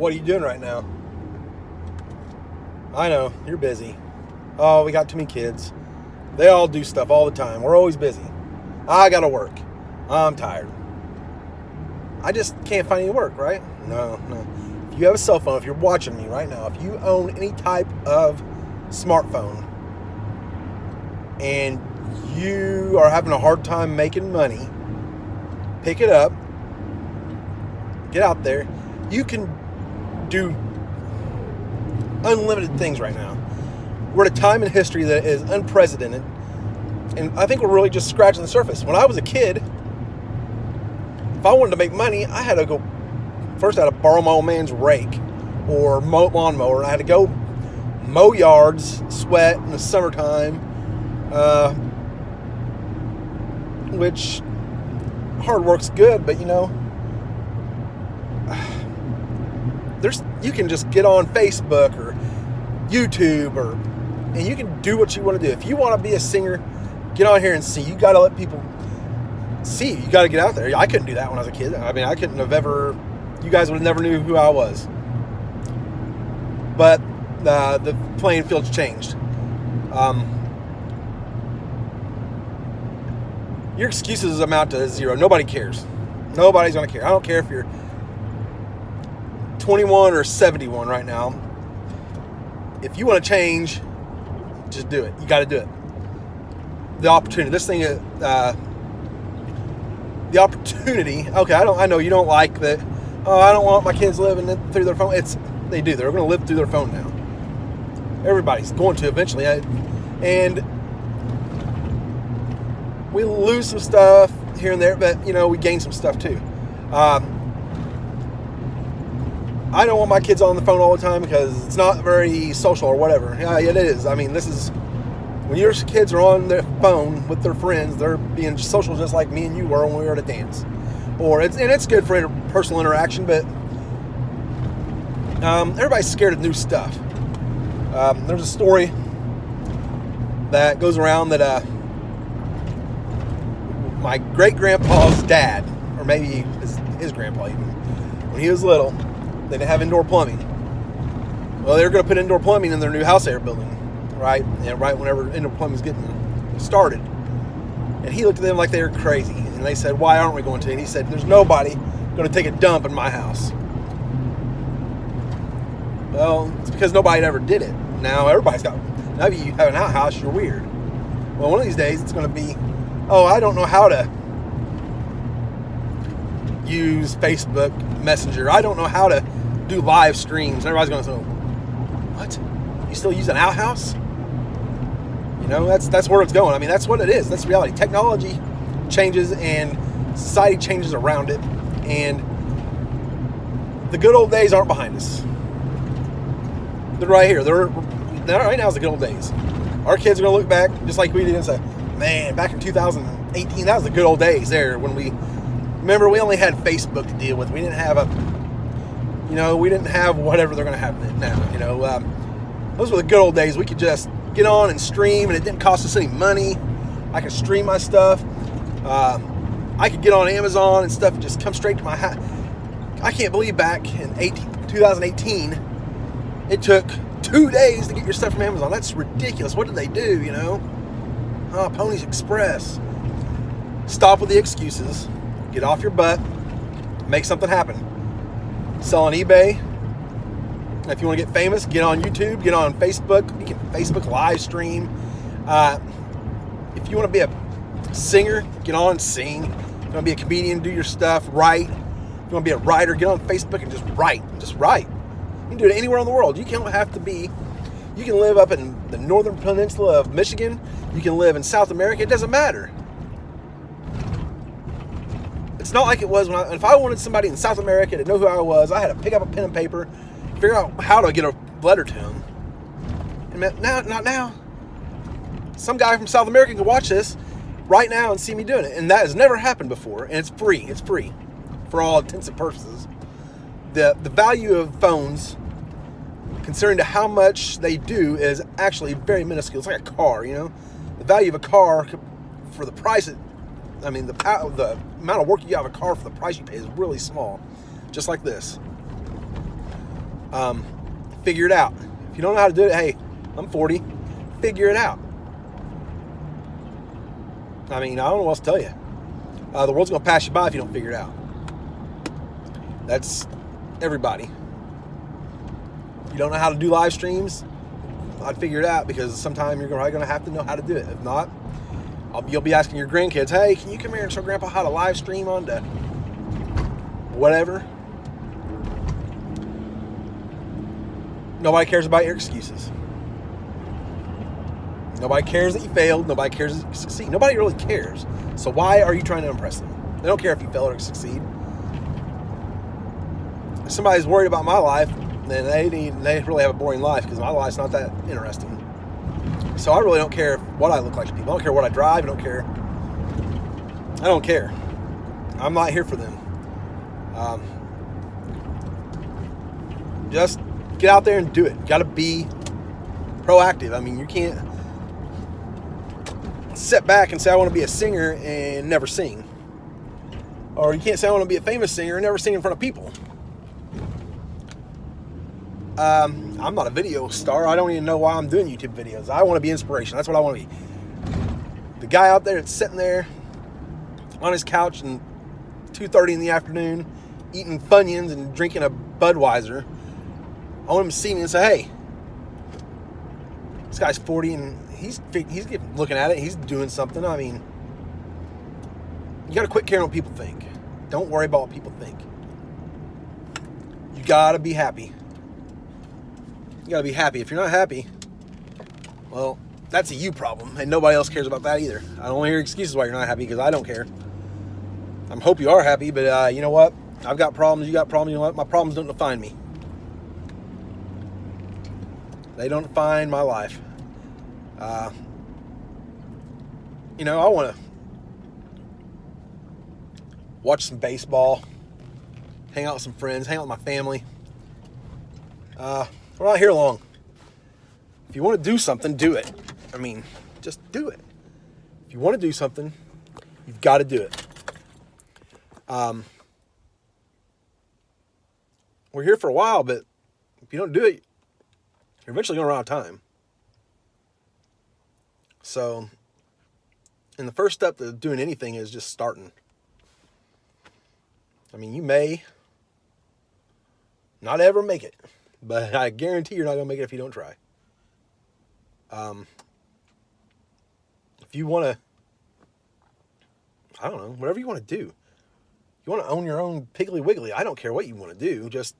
What are you doing right now? I know, you're busy. Oh, we got too many kids. They all do stuff all the time. We're always busy. I gotta work. I'm tired. I just can't find any work, right? No. If you have a cell phone, if you're watching me right now, if you own any type of smartphone and you are having a hard time making money, pick it up, get out there. You can do unlimited things right now. We're at a time in history that is unprecedented, and I think we're really just scratching the surface. When I was a kid, if I wanted to make money, I had to go, first I had to borrow my old man's rake or lawnmower, and I had to go mow yards, sweat in the summertime, which hard work's good, but you can just get on Facebook or YouTube and you can do what you want to do. If you want to be a singer, get on here and sing. You got to let people see. You got to get out there. I couldn't do that when I was a kid. I mean, I couldn't have ever. You guys would have never knew who I was. But the playing field's changed. Your excuses amount to zero. Nobody cares. Nobody's gonna care. I don't care if you're 21 or 71 right now. If you want to change, just do it. You got to do it. The opportunity. This thing is the opportunity. Okay, I know you don't like that. Oh, I don't want my kids living through their phone. They do. They're going to live through their phone now. Everybody's going to eventually, and we lose some stuff here and there, but we gain some stuff too. I don't want my kids on the phone all the time because it's not very social or whatever. Yeah, it is. I mean, this is when your kids are on their phone with their friends, they're being social just like me and you were when we were at a dance. It's good for personal interaction, but everybody's scared of new stuff. There's a story that goes around that my great-grandpa's dad, or maybe his grandpa even, when he was little, they didn't have indoor plumbing. Well, they were going to put indoor plumbing in their new house they were building, right? And right whenever indoor plumbing was getting started. And he looked at them like they were crazy. And they said, why aren't we going to? And he said, there's nobody going to take a dump in my house. Well, it's because nobody ever did it. Now now you have an outhouse, you're weird. Well, one of these days it's going to be, oh, I don't know how to use Facebook Messenger. I don't know how to do live streams. And everybody's going to say, what? You still use an outhouse? That's where it's going. I mean, that's what it is. That's reality. Technology changes and society changes around it. And the good old days aren't behind us. They're right here. Right now is the good old days. Our kids are going to look back just like we did and say, man, back in 2018, that was the good old days there when remember, we only had Facebook to deal with. We didn't have we didn't have whatever they're going to have now. Those were the good old days. We could just get on and stream, and it didn't cost us any money. I could stream my stuff. I could get on Amazon and stuff and just come straight to my house. I can't believe back in 2018, it took 2 days to get your stuff from Amazon. That's ridiculous. What did they do, Ponies Express. Stop with the excuses. Get off your butt. Make something happen. Sell on eBay. If you want to get famous, get on YouTube. Get on Facebook. You can Facebook live stream. If you want to be a singer, get on and sing. If you want to be a comedian, do your stuff. Write. If you want to be a writer, get on Facebook and just write. Just write. You can do it anywhere in the world. You don't have to be. You can live up in the northern peninsula of Michigan. You can live in South America. It doesn't matter. It's not like it was if I wanted somebody in South America to know who I was, I had to pick up a pen and paper, figure out how to get a letter to them. And not now. Some guy from South America can watch this right now and see me doing it. And that has never happened before. And it's free. It's free for all intents and purposes. The value of phones, considering to how much they do, is actually very minuscule. It's like a car, The value of a car for the price the amount of work you get out of a car for the price you pay is really small. Just like this. Figure it out. If you don't know how to do it, hey, I'm 40. Figure it out. I mean, I don't know what else to tell you. The world's going to pass you by if you don't figure it out. That's everybody. You don't know how to do live streams? I'd figure it out, because sometime you're probably going to have to know how to do it. If not, you'll be asking your grandkids, hey, can you come here and show Grandpa how to live stream onto whatever? Nobody cares about your excuses. Nobody cares that you failed. Nobody cares that you succeed. Nobody really cares. So why are you trying to impress them? They don't care if you fail or succeed. If somebody's worried about my life, then they really have a boring life, because my life's not that interesting. So I really don't care what I look like to people. I don't care what I drive. I don't care. I'm not here for them. Just get out there and do it. You got to be proactive. I mean, you can't sit back and say, I want to be a singer and never sing. Or you can't say, I want to be a famous singer and never sing in front of people. I'm not a video star. I don't even know why I'm doing YouTube videos. I want to be inspiration. That's what I want to be. The guy out there that's sitting there on his couch and 2:30 in the afternoon eating Funyuns and drinking a Budweiser, I want him to see me and say, hey, this guy's 40 and he's looking at it. He's doing something. I mean, you got to quit caring what people think. Don't worry about what people think. You got to be happy. You got to be happy. If you're not happy, well, that's a you problem, and nobody else cares about that either. I don't want to hear excuses why you're not happy, because I don't care. I hope you are happy, but you know what? I've got problems. You got problems. You know what? My problems don't define me. They don't define my life. You know, I want to watch some baseball, hang out with some friends, hang out with my family. We're not here long. If you want to do something, do it. I mean, just do it. If you want to do something, you've got to do it. We're here for a while, but if you don't do it, you're eventually going to run out of time. So, and the first step to doing anything is just starting. I mean, you may not ever make it, but I guarantee you're not going to make it if you don't try. If you want to, I don't know, whatever you want to do. You want to own your own Piggly Wiggly. I don't care what you want to do. Just,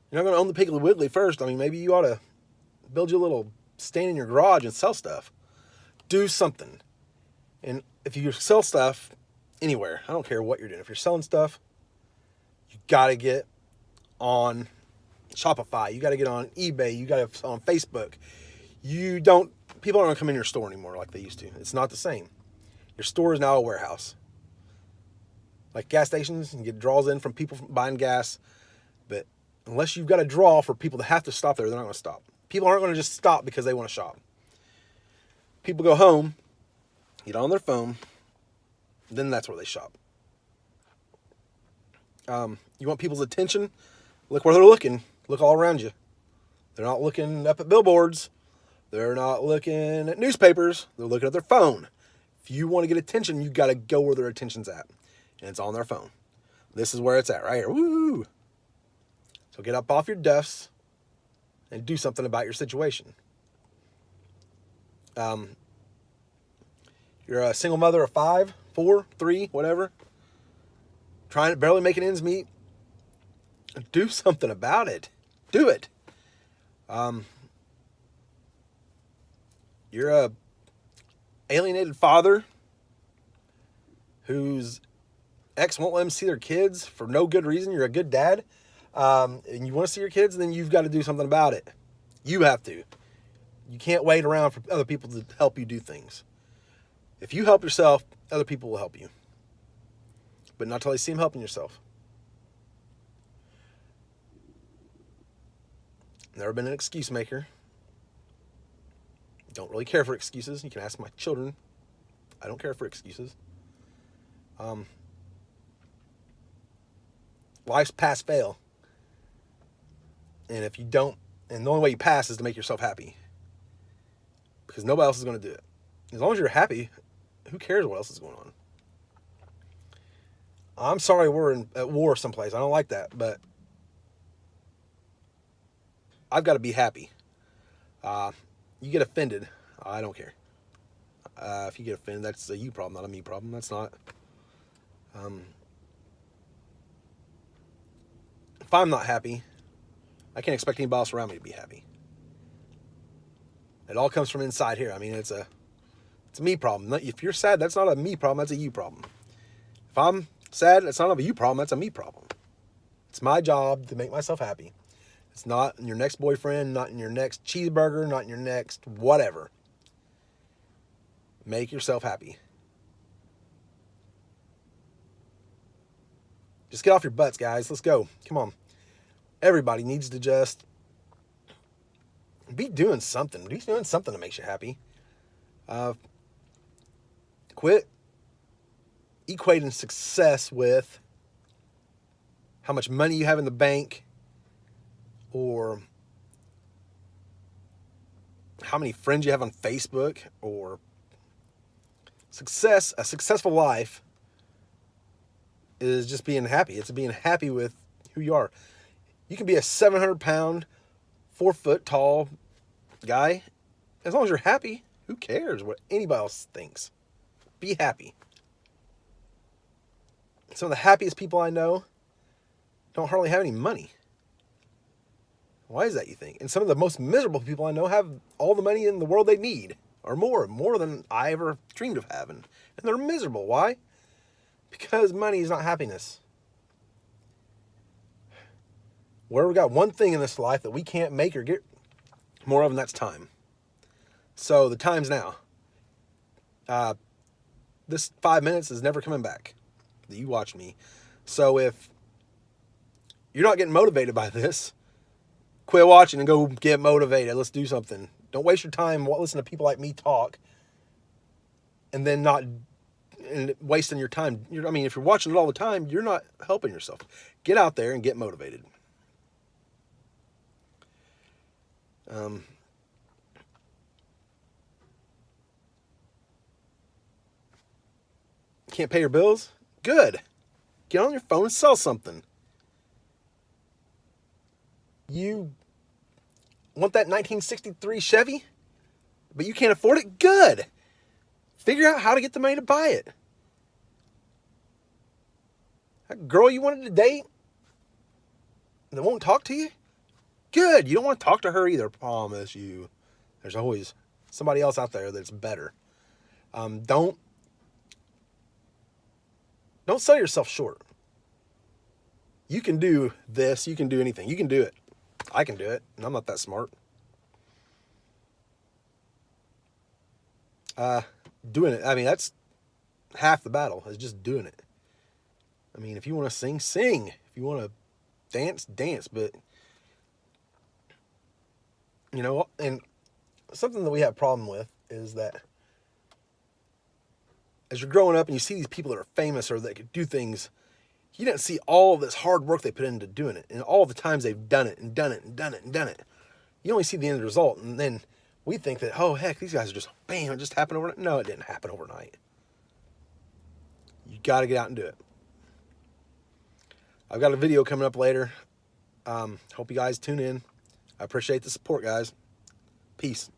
you're not going to own the Piggly Wiggly first. I mean, maybe you ought to build you a little stand in your garage and sell stuff. Do something. And if you sell stuff anywhere, I don't care what you're doing. If you're selling stuff, you got to get on Shopify. You got to get on eBay. You got to on Facebook. People aren't going to come in your store anymore like they used to. It's not the same. Your store is now a warehouse. Like gas stations, you get draws in from people buying gas. But unless you've got a draw for people that have to stop there, they're not going to stop. People aren't going to just stop because they want to shop. People go home, get on their phone, then that's where they shop. You want people's attention? Look where they're looking. Look all around you. They're not looking up at billboards. They're not looking at newspapers. They're looking at their phone. If you want to get attention, you got to go where their attention's at. And it's on their phone. This is where it's at, right here. Woo! So get up off your duffs and do something about your situation. You're a single mother of 5, 4, 3, whatever. Barely making ends meet. Do something about it. Do it. You're a alienated father whose ex won't let him see their kids for no good reason. You're a good dad. And you want to see your kids, then you've got to do something about it. You have to. You can't wait around for other people to help you do things. If you help yourself, other people will help you. But not until you see them helping yourself. Never been an excuse maker. Don't really care for excuses. You can ask my children. I don't care for excuses. Life's pass fail. And if you don't, and the only way you pass is to make yourself happy. Because nobody else is going to do it. As long as you're happy, who cares what else is going on? I'm sorry we're at war someplace. I don't like that, but I've got to be happy. You get offended, I don't care. If you get offended, that's a you problem, not a me problem. That's not. If I'm not happy, I can't expect anybody else around me to be happy. It all comes from inside here. I mean, it's a me problem. If you're sad, that's not a me problem. That's a you problem. If I'm sad, that's not a you problem. That's a me problem. It's my job to make myself happy. It's not in your next boyfriend, not in your next cheeseburger, not in your next whatever. Make yourself happy. Just get off your butts, guys. Let's go. Come on. Everybody needs to just be doing something. Be doing something that makes you happy. Quit equating success with how much money you have in the bank or how many friends you have on Facebook, or success. A successful life is just being happy. It's being happy with who you are. You can be a 700-pound, 4-foot tall guy. As long as you're happy, who cares what anybody else thinks? Be happy. Some of the happiest people I know don't hardly have any money. Why is that, you think? And some of the most miserable people I know have all the money in the world they need, or more than I ever dreamed of having. And they're miserable. Why? Because money is not happiness. We've got one thing in this life that we can't make or get more of, and that's time. So the time's now. This 5 minutes is never coming back that you watch me. So if you're not getting motivated by this, quit watching and go get motivated. Let's do something. Don't waste your time listening to people like me talk and then not wasting your time. If you're watching it all the time, you're not helping yourself. Get out there and get motivated. Can't pay your bills? Good. Get on your phone and sell something. You want that 1963 Chevy, but you can't afford it? Good. Figure out how to get the money to buy it. That girl you wanted to date that won't talk to you? Good. You don't want to talk to her either. Promise you. There's always somebody else out there that's better. Don't sell yourself short. You can do this. You can do anything. You can do it. I can do it, and I'm not that smart. Doing it. That's half the battle, is just doing it. If you want to sing, sing. If you want to dance, dance. But, and something that we have a problem with is that as you're growing up and you see these people that are famous or that could do things, you didn't see all of this hard work they put into doing it and all the times they've done it and done it and done it and done it. You only see the end result, and then we think that, oh, heck, these guys are just, bam, it just happened overnight. No, it didn't happen overnight. You got to get out and do it. I've got a video coming up later. Hope you guys tune in. I appreciate the support, guys. Peace.